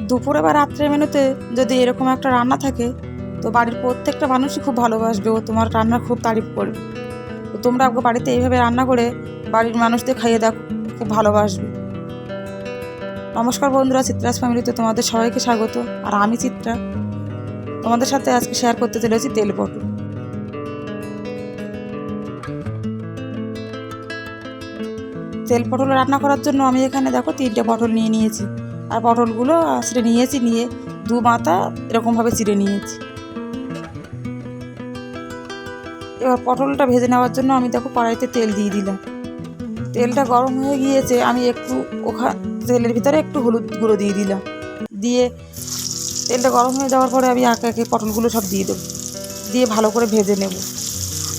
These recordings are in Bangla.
দুপুরে বা রাত্রের মেনুতে যদি এরকম একটা রান্না থাকে তো বাড়ির প্রত্যেকটা মানুষই খুব ভালোবাসবে ও তোমার রান্না খুব তারিফ করবে। তো তোমরা একবার বাড়িতে এইভাবে রান্না করে বাড়ির মানুষদের খাইয়ে দেখো, খুব ভালোবাসবে। নমস্কার বন্ধুরা, চিত্রাস ফ্যামিলিতে তোমাদের সবাইকে স্বাগত। আর আমি চিত্রা, তোমাদের সাথে আজকে শেয়ার করতে চলেছি তেল পটল। তেল পটল রান্না করার জন্য আমি এখানে দেখো 3টে পটল নিয়ে নিয়েছি। আর পটলগুলো ছিঁড়ে নিয়েছি, নিয়ে দু মাথা এরকমভাবে চিড়ে নিয়েছি। এবার পটলটা ভেজে নেওয়ার জন্য আমি দেখো কড়াইতে তেল দিয়ে দিলাম। তেলটা গরম হয়ে গিয়েছে, আমি একটু তেলের ভিতরে একটু হলুদ গুঁড়ো দিয়ে দিলাম। দিয়ে তেলটা গরম হয়ে যাওয়ার পরে আমি একে একে পটলগুলো সব দিয়ে দেবো, দিয়ে ভালো করে ভেজে নেব।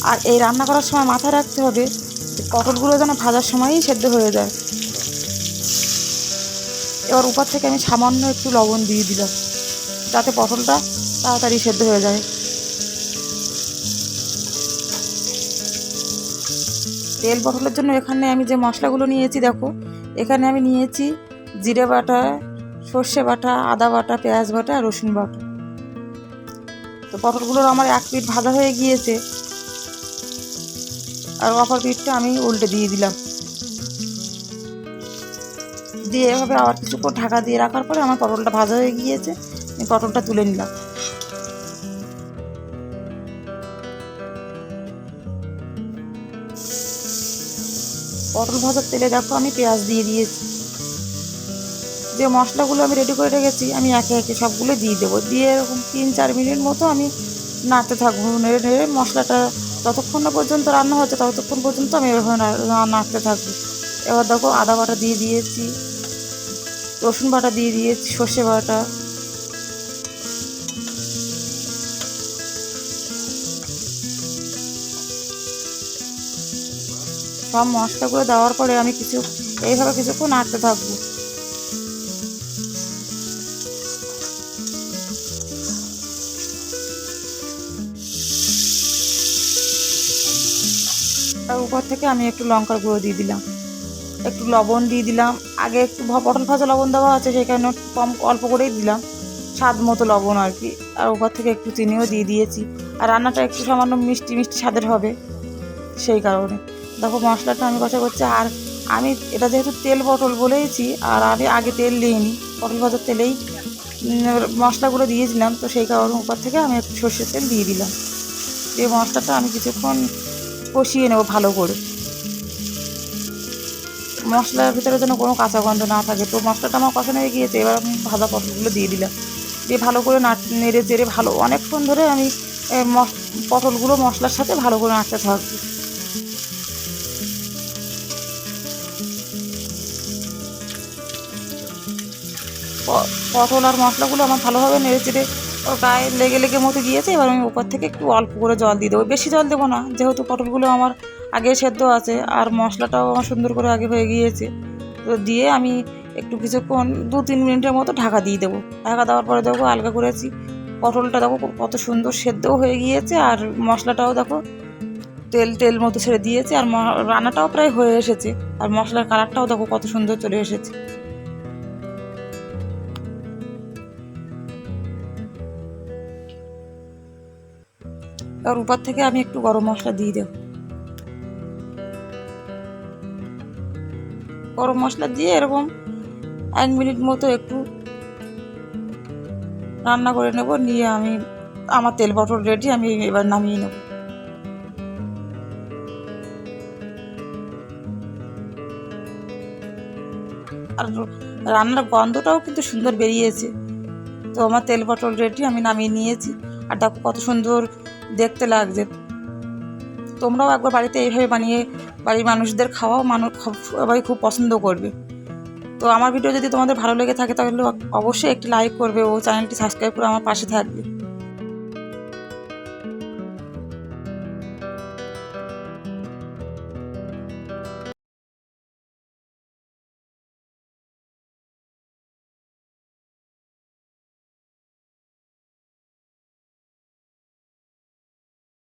আর এই রান্না করার সময় মাথায় রাখতে হবে যে পটলগুলো যেন ভাজার সময়ই সেদ্ধ হয়ে যায়। এবার উপর থেকে আমি সামান্য একটু লবণ দিয়ে দিলাম যাতে পটলটা তাড়াতাড়ি সেদ্ধ হয়ে যায়। তেল পটলের জন্য এখানে আমি যে মশলাগুলো নিয়েছি দেখো, এখানে আমি নিয়েছি জিরে বাটা, সর্ষে বাটা, আদা বাটা, পেঁয়াজ বাটা আর রসুন বাটা। তো পটলগুলোর আমার এক পিঠ ভাজা হয়ে গিয়েছে, আর অপর পিঠটা আমি উল্টে দিয়ে দিলাম। দিয়ে এভাবে আবার কিছুক্ষণ ঢাকা দিয়ে রাখার পরে আমার পটলটা ভাজা হয়ে গিয়েছে, আমি পটলটা তুলে নিলাম। পটল ভাজার তেলে দেখো আমি পেঁয়াজ দিয়ে দিয়েছি। যে মশলাগুলো আমি রেডি করে রেখেছি আমি একে একে সবগুলো দিয়ে দেবো। দিয়ে এরকম 3-4 মিনিট মতো আমি নাড়তে থাকবো, নেড়ে নেড়ে মশলাটা যতক্ষণ না পর্যন্ত রান্না হচ্ছে ততক্ষণ পর্যন্ত আমি এভাবে নাড়তে থাকবো। এবার দেখো আদা বাটা দিয়ে দিয়েছি, রসুন বাটা দিয়ে দিয়েছি, সর্ষে বাটা, সব মশলাগুলো দেওয়ার পরে আমি এইভাবে কিছুক্ষণ নাড়তে থাকবো। তার উপর থেকে আমি একটু লঙ্কার গুঁড়ো দিয়ে দিলাম, একটু লবণ দিয়ে দিলাম। আগে একটু পটল ভাজা লবণ দেওয়া আছে সেই কারণে অল্প করেই দিলাম, স্বাদ মতো লবণ আর কি। আর উপর থেকে একটু চিনিও দিয়ে দিয়েছি। আর রান্নাটা একটু সামান্য মিষ্টি মিষ্টি স্বাদের হবে সেই কারণে। দেখো মশলাটা আমি কষা করছি। আর আমি এটা যেহেতু তেল পটল বলেইছি, আর আমি আগে তেল দিইনি, পটল ভাজার তেলেই মশলাগুলো দিয়েছিলাম, তো সেই কারণে উপর থেকে আমি একটু সর্ষের তেল দিয়ে দিলাম। দিয়ে মশলাটা আমি কিছুক্ষণ কষিয়ে নেব ভালো করে, মশলার ভিতরে যেন কোনো কাঁচা গন্ধ না থাকে। তো মশলাটা আমার কষানো হয়ে গিয়েছে, এবার আমি ভাজা পটলগুলো দিয়ে দিলাম। দিয়ে ভালো করে নেড়ে চেড়ে ভালো অনেকক্ষণ ধরে আমি পটলগুলো মশলার সাথে ভালো করে নাড়তে থাকবো। পটল আর মশলাগুলো আমার ভালোভাবে নেড়ে চেড়ে গায়ে লেগে লেগে মতো গিয়েছে। এবার আমি উপর থেকে একটু অল্প করে জল দিয়ে দেবো, বেশি জল দেবো না, যেহেতু পটলগুলো আমার আগে সেদ্ধ আছে আর মশলাটাও আমার সুন্দর করে আগে হয়ে গিয়েছে। তো দিয়ে আমি একটু কিছুক্ষণ 2-3 মিনিটের মতো ঢাকা দিয়ে দেবো। ঢাকা দেওয়ার পরে দেখো আলগা করেছি, পটলটা দেখো কত সুন্দর সেদ্ধও হয়ে গিয়েছে, আর মশলাটাও দেখো তেল তেল মতো ছেড়ে দিয়েছে, আর রান্নাটাও প্রায় হয়ে এসেছে, আর মশলার কালারটাও দেখো কত সুন্দর চলে এসেছে। আর উপর থেকে আমি একটু গরম মশলা দিয়ে দেবো। গরম মশলা দিয়ে এরকম 1 মিনিট মতো একটু রান্না করে নেব। নিয়ে আমার তেল পটল রেডি, আমি এবার নামিয়ে নেব। আর রান্নার গন্ধটাও কিন্তু সুন্দর বেরিয়েছে। তো আমার তেল পটল রেডি, আমি নামিয়ে নিয়েছি। আর দেখো কত সুন্দর দেখতে লাগছে। তোমরাও একবার বাড়িতে এইভাবে বানিয়ে বাড়ির মানুষদের খাওয়াও, সবাই খুব পছন্দ করবে। তো আমার ভিডিও যদি তোমাদের ভালো লেগে থাকে তাহলে অবশ্যই একটি লাইক করবে ও চ্যানেলটি সাবস্ক্রাইব করে আমার পাশে থাকবে।